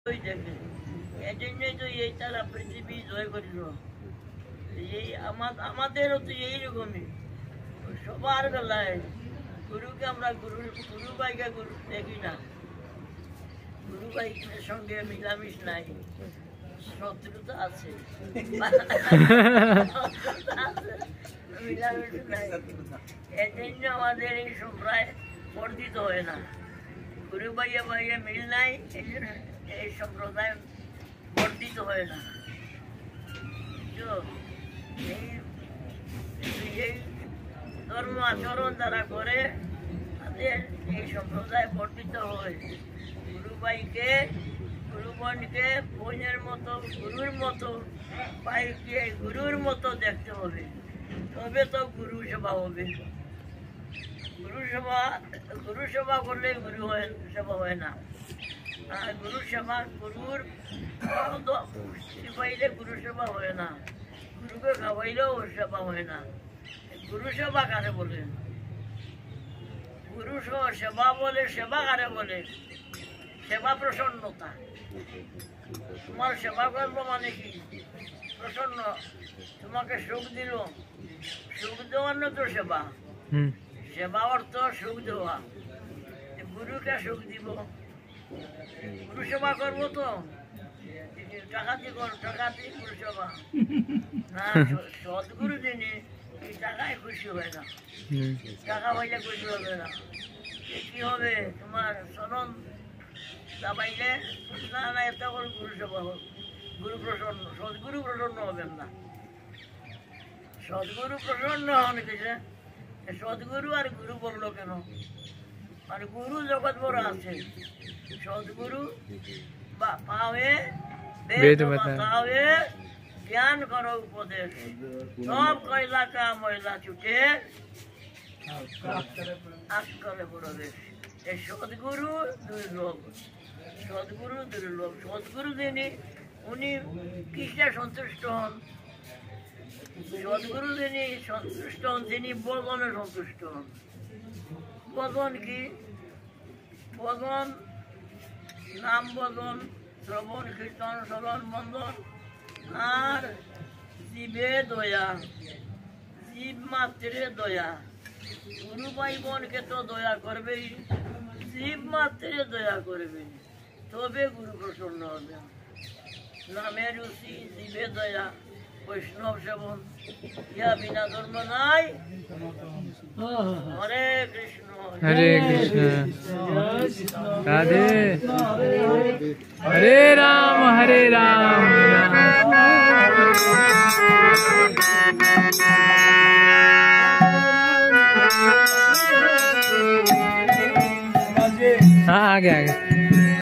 এজন্যই তো এই তারা পৃথিবী জয় করিল। এই আমাদেরও তো এইরকমই, সবার বেলায় গুরুকে আমরা গুরু ভাইকে গুরু দেখি না, গুরু ভাইয়ের সঙ্গে মিলামিশ নাই, শত্রুতা আছে, মিলামিশ নাই। এজন্য আমাদের এই সম্প্রদায় বর্ধিত হয় না, গুরু ভাইয়া ভাইয়া মিল নাই, এই সম্প্রদায় বর্ধিত হয় না। এই ধর্ম আচরণ যারা করে তাদের এই সম্প্রদায় বর্ধিত হয়। গুরু ভাইকে গুরু বোনকে বোনের মতো, গুরুর মতো, ভাইকে গুরুর মতো দেখতে হবে, তবে তো গুরু সেবা হবে। গুরু সেবা করলে গুরু সেবা হয় না। গুরু সেবা গুরুর পাইলে গুরু সেবা হয় না, গুরুকে খাওয়াইলেও সেবা হয় না। গুরু সেবা কারে বলে? গুরু সেবা বলে, সেবা কারে বলে? সেবা প্রসন্নতা। তোমার সেবা করবো মানে কি? প্রসন্ন, তোমাকে সুখ দিল, সুখ দেওয়ানো তো সেবা। সেবা অর্থ সুখ দেওয়া। গুরুকে সুখ দিব, গুরু সেবা করবো তো টাকা দিয়ে গুরু সেবা না। সদ্গুরু যিনি, এই টাকায় খুশি হয় না, টাকা পাইলে খুশি হবে না। কি হবে? তোমার সনন দাবাইলে না না, এটা করে গুরু সেবা হোক, গুরু প্রসন্ন। সদ্গুরু প্রসন্ন হবেন না। সদ্গুরু প্রসন্ন হন কিছু, সদ্গুরু আর গুরু বললো কেন? আর গুরু জগৎ বড় আছে, সদ্গুরু পাওয়ে বেদ বাতাওয়ে, জ্ঞান করো উপদেশ, সব কয়লা কা ময়লা ছুটে আজকালে প্রবেশ। এই সদ্গুরু দুর্লভ, সদ্গুরু দুর্লভ। সদ্গুরু যিনি, উনি কিসে সন্তুষ্ট হন? সদ্গুরু যিনি সন্তুষ্ট হন, তিনি বদনে সন্তুষ্ট হন। বদন কি? বদন নাম, বদন শ্রবণ কীর্তন শ্রবণ বন্ধন, আর জীবে দয়া, জীব মাত্রে দয়া। গুরু ভাই বোনকে তো দয়া করবেই, জীব মাত্রে দয়া করবে, তবে গুরু প্রসন্ন হবে। নামে রুচি, জীবে দয়া, বৈষ্ণব সেবন, ইয়া বিনা ধর্ম নাই। হরে কৃষ্ণ হরে কৃষ্ণ, রাধে হরে রাম হরে রাম। हाँ आगे आगे।